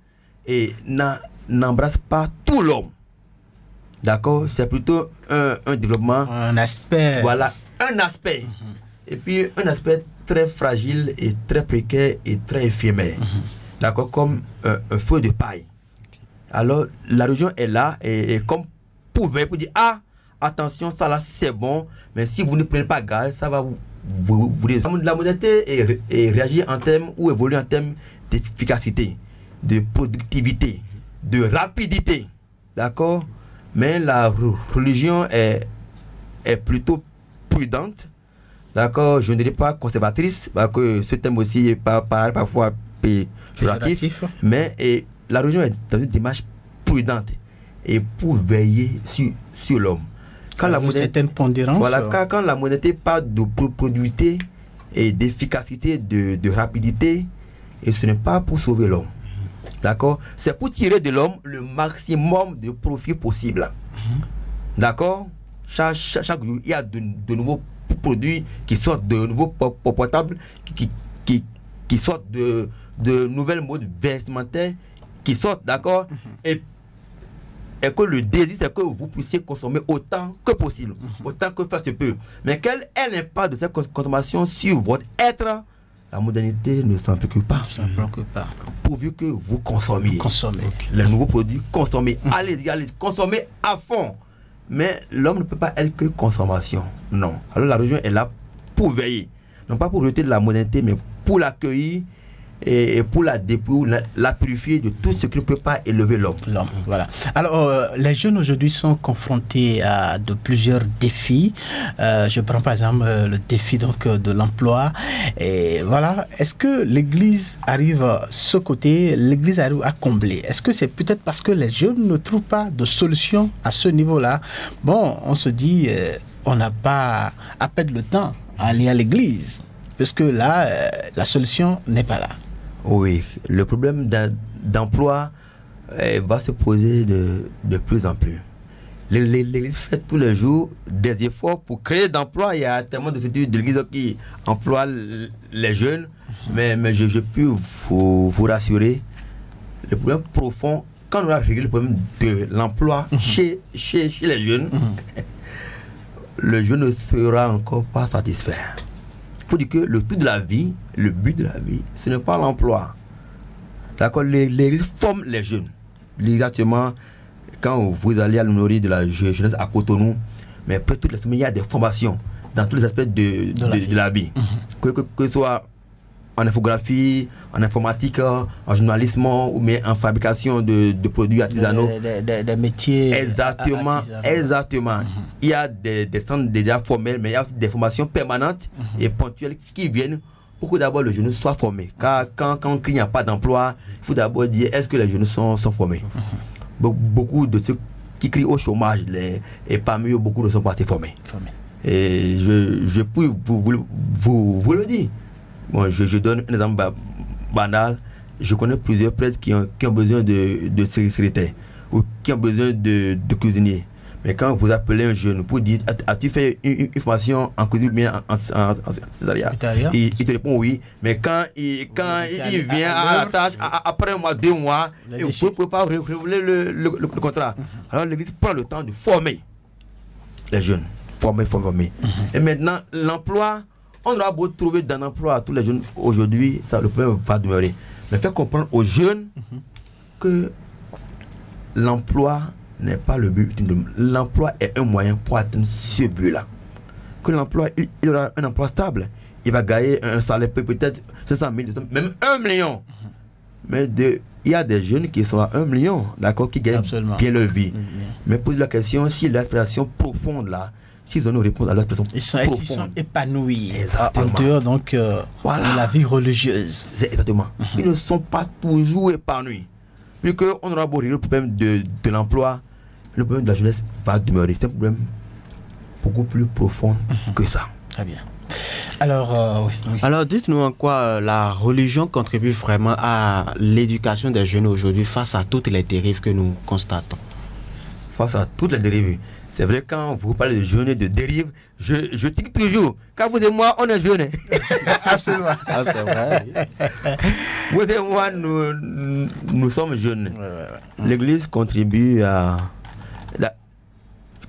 n'embrasse pas tout l'homme. D'accord? C'est plutôt un développement. Un aspect. Voilà, un aspect. Et puis un aspect très fragile et très précaire et très éphémère. D'accord, comme un feu de paille. Alors, la religion est là et comme pour dire, attention, ça là c'est bon, mais si vous ne prenez pas garde, ça va vous la modernité réagit en termes ou évolue en termes d'efficacité, de productivité, de rapidité. D'accord? Mais la religion est plutôt prudente. D'accord? Je ne dirais pas conservatrice, parce que ce thème aussi paraît parfois péjoratif, mais la religion est dans une démarche prudente et pour veiller sur l'homme. Quand la modernité, certaines pondérances. Voilà, quand la modernité parle de productivité et d'efficacité, de rapidité, et ce n'est pas pour sauver l'homme. D'accord? C'est pour tirer de l'homme le maximum de profit possible. D'accord? Chaque jour, il y a de nouveaux produits qui sortent, de nouveaux portables qui sortent, de nouvelles modes vestimentaires qui sortent, d'accord? Et que le désir, c'est que vous puissiez consommer autant que possible, autant que faire se peut. Mais quel est l'impact de cette consommation sur votre être? La modernité ne s'en préoccupe pas. Pourvu que vous consommiez. Les nouveaux produits, consommez. Allez-y, consommez à fond. Mais l'homme ne peut pas être que consommation. Non. Alors la religion est là pour veiller. Non pas pour rejeter de la modernité, mais pour l'accueillir et pour la dépouiller, la purifier de tout ce qui ne peut pas élever l'homme. Voilà. Alors, les jeunes aujourd'hui sont confrontés à de plusieurs défis. Je prends par exemple le défi donc de l'emploi. Et voilà. Est-ce que l'Église arrive ce côté, l'Église arrive à combler? Est-ce que c'est peut-être parce que les jeunes ne trouvent pas de solution à ce niveau-là? Bon, on se dit, on n'a pas à perdre le temps à aller à l'Église, parce que là, la solution n'est pas là. Oui, le problème d'emploi va se poser de plus en plus. L'Église fait tous les jours des efforts pour créer d'emplois. Il y a tellement de structures de l'Église qui emploient les jeunes, mais je peux vous rassurer, le problème profond, quand on a réglé le problème de l'emploi chez les jeunes, le jeune ne sera encore pas satisfait. Il faut dire que le tout de la vie, le but de la vie, ce n'est pas l'emploi. D'accord, l'Église forme les jeunes. Exactement, quand vous allez à l'honorie de la jeunesse à Cotonou, mais après toutes les semaines, il y a des formations dans tous les aspects de la vie. Que ce soit en infographie, en informatique, en journalisme ou bien en fabrication de produits artisanaux. Des métiers. Exactement. Il y a des centres déjà formels, mais il y a aussi des formations permanentes et ponctuelles qui viennent pour que d'abord le jeune soit formé. Car quand il n'y a pas d'emploi, il faut d'abord dire est-ce que les jeunes sont formés. Beaucoup de ceux qui crient au chômage, et parmi eux, beaucoup ne sont pas formés. Et je peux vous le dire. Bon, je donne un exemple banal. Je connais plusieurs prêtres qui ont besoin de secrétaire ou qui ont besoin de cuisinier. Mais quand vous appelez un jeune pour dire as-tu fait une formation en cuisine ou bien en césariat, il te répond oui. Mais quand il vient à la tâche, après un mois, 2 mois, vous ne pouvez pas renouveler le contrat. Alors l'Église prend le temps de former les jeunes. Former. Et maintenant, l'emploi, on aura beau trouver d'un emploi à tous les jeunes aujourd'hui, ça le problème va demeurer. Mais faire comprendre aux jeunes que l'emploi n'est pas le but. L'emploi est un moyen pour atteindre ce but-là. Que l'emploi, il aura un emploi stable. Il va gagner un salaire peut-être 500 000, même 1 million. Mais il y a des jeunes qui sont à 1 million, d'accord, qui gagnent bien leur vie. Mais pose la question, si l'aspiration profonde là, s'ils ont une réponse à l'aspiration profonde. Ils sont épanouis en dehors donc de la vie religieuse. Exactement. Ils ne sont pas toujours épanouis. Vu qu'on aura beau régler le problème de l'emploi, le problème de la jeunesse va demeurer. C'est un problème beaucoup plus profond que ça. Très bien. Alors, Alors, dites-nous en quoi la religion contribue vraiment à l'éducation des jeunes aujourd'hui face à toutes les dérives que nous constatons. Face à toutes les dérives. C'est vrai, quand vous parlez de jeunes et de dérives, je tique toujours. Quand vous et moi, on est jeunes. Absolument. Ah, c'est vrai. Vous et moi, nous sommes jeunes. L'Église contribue à...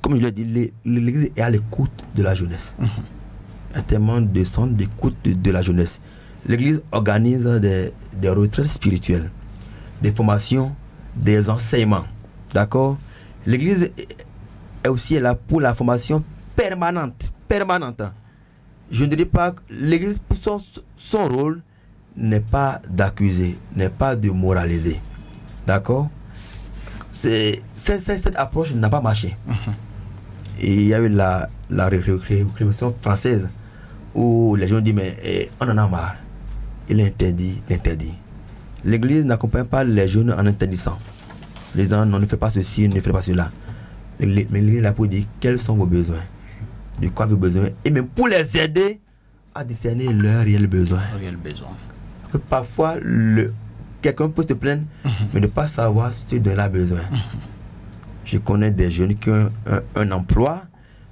comme je l'ai dit, l'Église est à l'écoute de la jeunesse. Un tellement de centre d'écoute de la jeunesse. L'Église organise des retraites spirituelles, des formations, des enseignements. D'accord? L'Église est aussi là pour la formation permanente. Je ne dirais pas que l'Église, son rôle n'est pas d'accuser, n'est pas de moraliser. D'accord? Cette approche n'a pas marché. Et il y a eu la révolution française où les gens disent mais on en a marre. Il interdit l'interdit. L'Église n'accompagne pas les jeunes en interdisant. Les gens ne fait pas ceci, ne fait pas cela. Mais l'Église est là pour dire quels sont vos besoins, de quoi vous avez besoin, et même pour les aider à discerner leurs réels besoins. Parfois, quelqu'un peut se plaindre, mais ne pas savoir ce dont il a besoin. Je connais des jeunes qui ont un emploi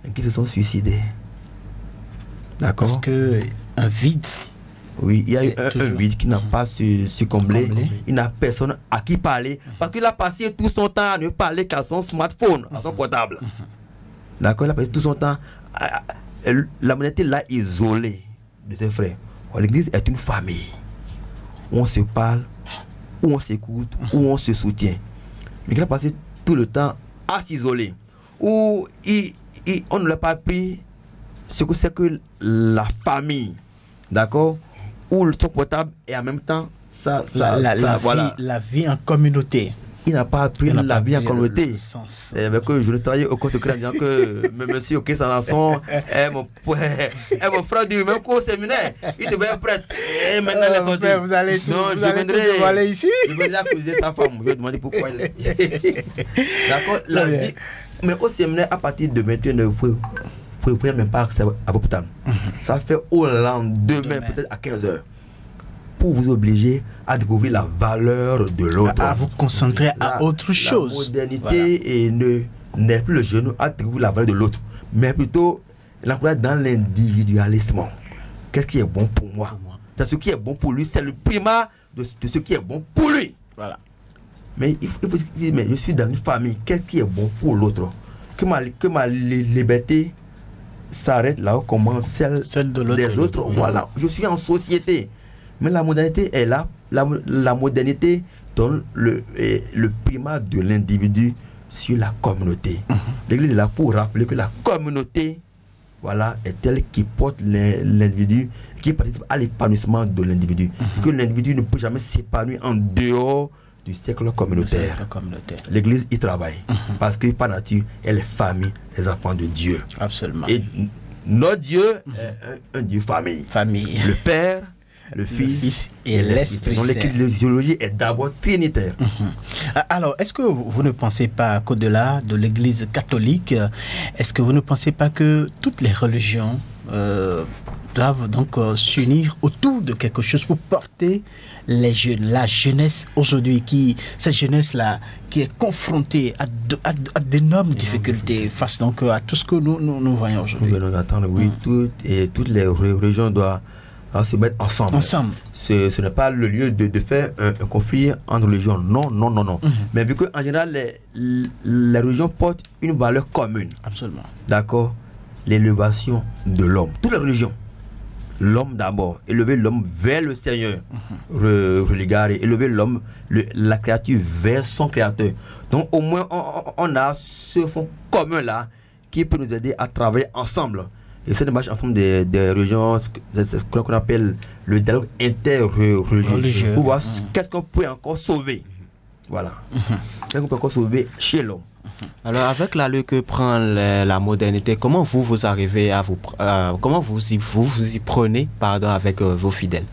et qui se sont suicidés. D'accord? Parce que un vide. Oui, il y a eu un vide qui n'a pas su combler. Il n'a personne à qui parler parce qu'il a passé tout son temps à ne parler qu'à son smartphone, à son portable. D'accord? Il a passé tout son temps. La monnaie l'a isolé de ses frères. L'église est une famille où on se parle, où on s'écoute, où on se soutient. Mais il a passé tout le temps à s'isoler, où on ne l'a pas appris ce que c'est que la famille, d'accord, où son portable et en même temps la vie en communauté. Il n'a pas appris la vie en communauté. Avec je ne travaillais au cours secret en disant que monsieur Oké Sanson est mon frère du même cours séminaire. Il devait être prêtre. Et maintenant, vous allez aller ici. Je vais accuser sa femme. Je vais demander pourquoi il est. D'accord, la vie. Mais au séminaire, à partir de 21 vous ne pouvez même pas accéder à vos portables. Ça fait au lendemain, peut-être à 15h. Pour vous obliger à découvrir la valeur de l'autre. À vous concentrer à autre chose. La modernité n'est plus le genou à découvrir la valeur de l'autre, mais plutôt l'encourage dans l'individualisme. Qu'est-ce qui est bon pour moi? C'est ce qui est bon pour lui, c'est le primat de ce qui est bon pour lui. Voilà. Mais il faut dire, mais je suis dans une famille, qu'est-ce qui est bon pour l'autre? Que ma liberté s'arrête là où commence celle des autres. Voilà, je suis en société. Mais la modernité est là. La modernité donne le primat de l'individu sur la communauté. L'Église est là pour rappeler que la communauté, voilà, est elle qui porte l'individu, qui participe à l'épanouissement de l'individu. Que l'individu ne peut jamais s'épanouir en dehors du cercle communautaire. L'Église y travaille. Parce que par nature, elle est famille, les enfants de Dieu. Absolument. Et notre Dieu est un Dieu famille. Le Père, le Fils et l'Esprit Saint. Donc l'ecclésiologie est d'abord trinitaire. Alors, est-ce que vous ne pensez pas qu'au-delà de l'Église catholique, est-ce que vous ne pensez pas que toutes les religions doivent donc s'unir autour de quelque chose pour porter les jeunes, la jeunesse aujourd'hui, cette jeunesse-là qui est confrontée à d'énormes difficultés face donc à tout ce que nous voyons aujourd'hui? Nous venons d'entendre, oui, toutes les religions doivent se mettre ensemble. Ce n'est pas le lieu de faire un conflit entre religions. Non. Mais vu qu'en général, les religions portent une valeur commune. Absolument. D'accord? L'élévation de l'homme. Toutes les religions. L'homme d'abord. Élever l'homme vers le Seigneur. Relégarer. Élever l'homme, la créature vers son créateur. Donc au moins, on a ce fond commun-là qui peut nous aider à travailler ensemble. Et c'est une marche ensemble des religions, c'est ce qu'on appelle le dialogue interreligieux. Pour voir qu'est-ce qu'on peut encore sauver. Voilà. Qu'est-ce qu'on peut encore sauver chez l'homme. Alors, avec l'allure que prend la modernité, comment vous arrivez à comment vous y prenez, avec vos fidèles?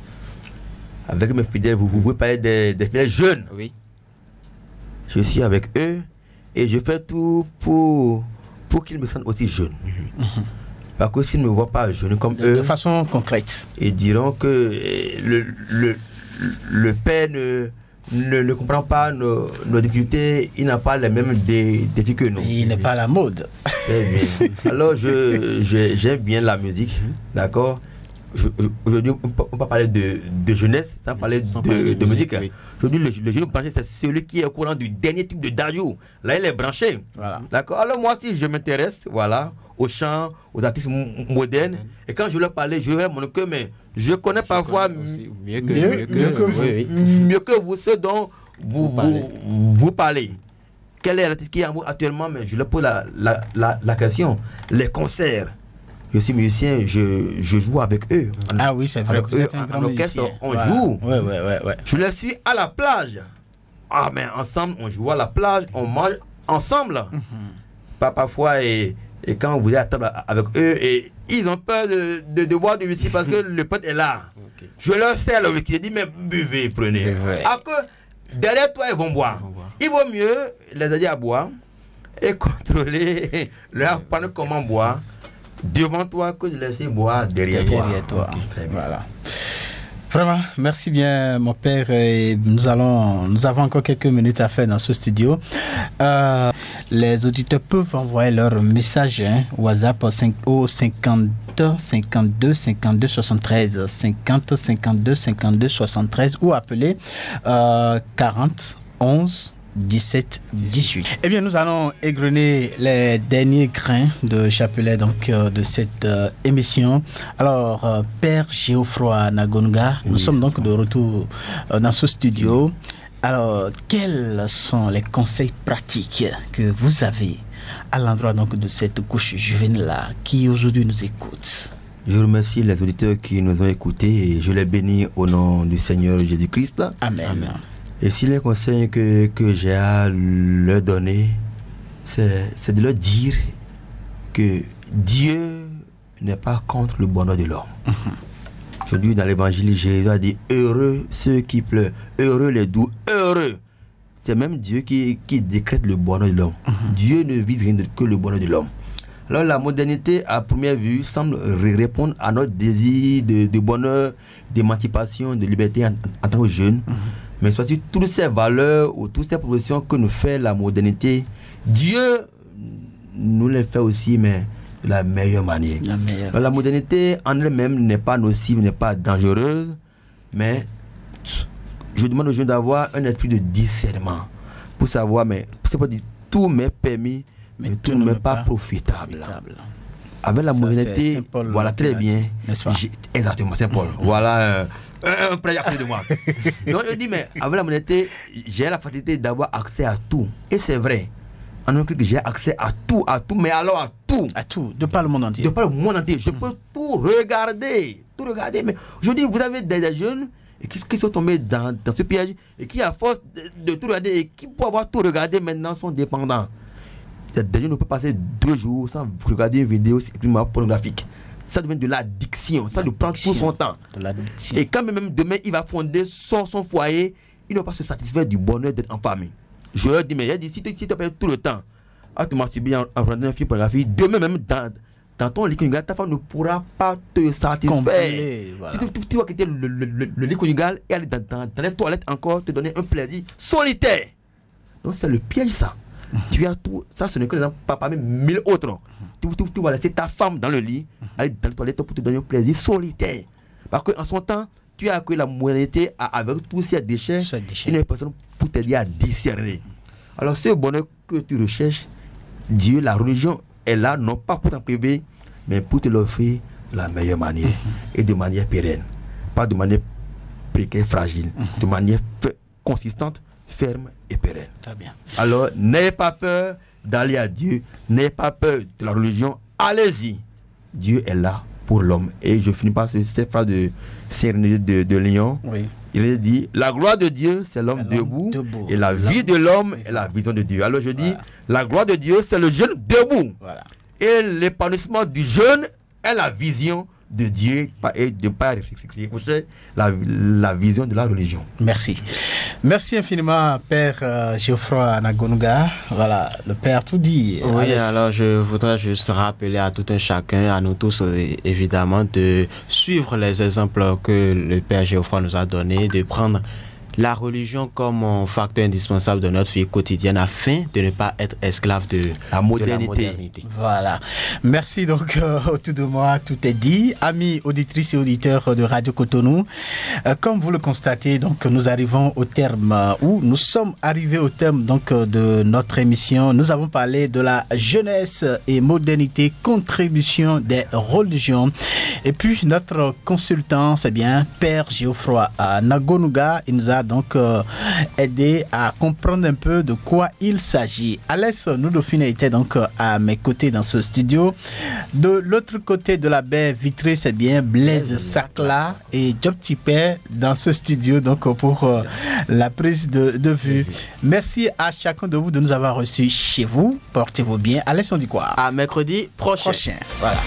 Avec mes fidèles, vous pouvez parler des fidèles jeunes. Oui. Je suis avec eux et je fais tout pour qu'ils me sentent aussi jeunes. Parce que s'ils ne me voient pas jeune comme eux, de façon concrète, ils diront que le père ne comprend pas nos difficultés, il n'a pas les mêmes défis que nous. Il n'est pas à la mode. Très bien. Alors j'aime bien la musique, d'accord. Aujourd'hui, on peut parler de jeunesse sans parler de musique. Oui. Aujourd'hui, le jeune branché, c'est celui qui est au courant du dernier type de Dajou. Là, il est branché. Voilà. D'accord. Alors, moi, si je m'intéresse, aux chants, aux artistes modernes, et quand je leur parlais, je vais mon cœur, mais je connais parfois mieux que vous, ce dont vous parlez. Quel est l'artiste qui est en vous actuellement? Mais je leur pose la question. Les concerts. Je suis musicien, je joue avec eux. Ah oui, c'est vrai. Avec eux, en orchestre, on joue. Ouais. Je les suis à la plage. Ah, mais ensemble, on joue à la plage, on mange ensemble. Parfois, et quand vous êtes à table avec eux, et ils ont peur de boire du whisky parce que le pote est là. Okay. Je leur sers le whisky, je dis, mais buvez, prenez. Alors que derrière toi, ils vont boire. Il vaut mieux les aider à boire, et contrôler, leur apprendre comment boire devant toi que de laisser boire derrière toi. Okay, très bien. Voilà. Vraiment, merci bien mon père. Et nous avons encore quelques minutes à faire dans ce studio. Les auditeurs peuvent envoyer leur message WhatsApp au 50 52 52 73 50 52 52 73 ou appeler 40 11 17 18. Eh bien, nous allons égrener les derniers grains de chapelet donc de cette émission. Alors, Père Geoffroy Nagonga, nous sommes donc de retour dans ce studio. Alors, quels sont les conseils pratiques que vous avez à l'endroit donc de cette couche juvénile-là qui aujourd'hui nous écoute? Je remercie les auditeurs qui nous ont écoutés et je les bénis au nom du Seigneur Jésus-Christ. Amen. Amen. Et si les conseils que j'ai à leur donner, c'est de leur dire que Dieu n'est pas contre le bonheur de l'homme. Aujourd'hui, dans l'évangile, Jésus a dit heureux ceux qui pleurent, heureux les doux, heureux. C'est même Dieu qui décrète le bonheur de l'homme. Dieu ne vise rien que le bonheur de l'homme. Alors la modernité, à première vue, semble répondre à notre désir de bonheur, d'émancipation, de liberté en tant que jeunes. Mais soit-il, toutes ces valeurs ou toutes ces propositions que nous fait la modernité, Dieu nous les fait aussi, mais de la meilleure manière. La modernité en elle-même n'est pas nocive, n'est pas dangereuse, mais je demande aux jeunes d'avoir un esprit de discernement pour savoir, mais c'est pas dire tout m'est permis, mais tout ne m'est pas profitable. Avec la modernité, voilà très bien. Exactement, Saint Paul. Voilà un prêt à côté de moi. Donc je dis, mais avec la modernité, j'ai la facilité d'avoir accès à tout. Et c'est vrai. En un clic, j'ai accès à tout, mais alors à tout. À tout, de par le monde entier. De par le monde entier. Je peux tout regarder. Mais je dis, vous avez des jeunes qui sont tombés dans ce piège et qui, à force de tout regarder et qui, pour avoir tout regardé, maintenant sont dépendants. Des jeunes ne peuvent passer 2 jours sans regarder une vidéo pornographique. Ça devient de l'addiction. Ça lui prend tout son temps. Et quand même demain, il va fonder son foyer, il ne va pas se satisfaire du bonheur d'être en famille. Je leur dis, mais si tu perds tout le temps à te masturber en regardant un film pornographique, demain même dans ton lit conjugal, ta femme ne pourra pas te satisfaire. Voilà. Tu vas quitter le lit conjugal et aller dans les toilettes encore, te donner un plaisir solitaire. Donc c'est le piège ça. Tu as tout, ça ce n'est que parmi 1000 autres. Tu vas laisser ta femme dans le lit, aller dans les toilettes pour te donner un plaisir solitaire. Parce qu'en son temps, tu as accueilli la modernité avec tous ces déchets, une personne pour t'aider à discerner. Alors ce bonheur que tu recherches, Dieu, la religion est là, non pas pour t'en priver, mais pour te l'offrir de la meilleure manière et de manière pérenne. Pas de manière précaire, fragile, de manière consistante, ferme et pérenne. Très bien. Alors, n'ayez pas peur d'aller à Dieu, n'ayez pas peur de la religion, allez-y. Dieu est là pour l'homme. Et je finis par cette phrase de Cyril de Lyon. Oui. Il dit, la gloire de Dieu, c'est l'homme debout, et la vie de l'homme est la vision de Dieu. Alors je dis, la gloire de Dieu, c'est le jeune debout. Voilà. Et l'épanouissement du jeune est la vision de Dieu et de ne pas rechercher la vision de la religion. Merci. Merci infiniment, Père Geoffroy Nagonga. Voilà, le Père tout dit. Oui, alors je voudrais juste rappeler à tout un chacun, à nous tous évidemment, de suivre les exemples que le Père Geoffroy nous a donnés, de prendre la religion comme un facteur indispensable de notre vie quotidienne afin de ne pas être esclave de la modernité. Voilà. Merci donc autour de moi, tout est dit. Amis auditrices et auditeurs de Radio Cotonou, comme vous le constatez, donc nous arrivons au terme nous sommes arrivés au terme donc de notre émission. Nous avons parlé de la jeunesse et modernité, contribution des religions. Et puis notre consultant, c'est bien Père Geoffroy Nagonga. Il nous a donc aidé à comprendre un peu de quoi il s'agit. Alès Noudofine était donc à mes côtés dans ce studio. De l'autre côté de la baie vitrée, c'est bien Blaise Sakla et Job Tipé dans ce studio donc pour la prise de vue. Merci à chacun de vous de nous avoir reçus chez vous. Portez-vous bien. Alès, on dit quoi? À mercredi prochain. Voilà.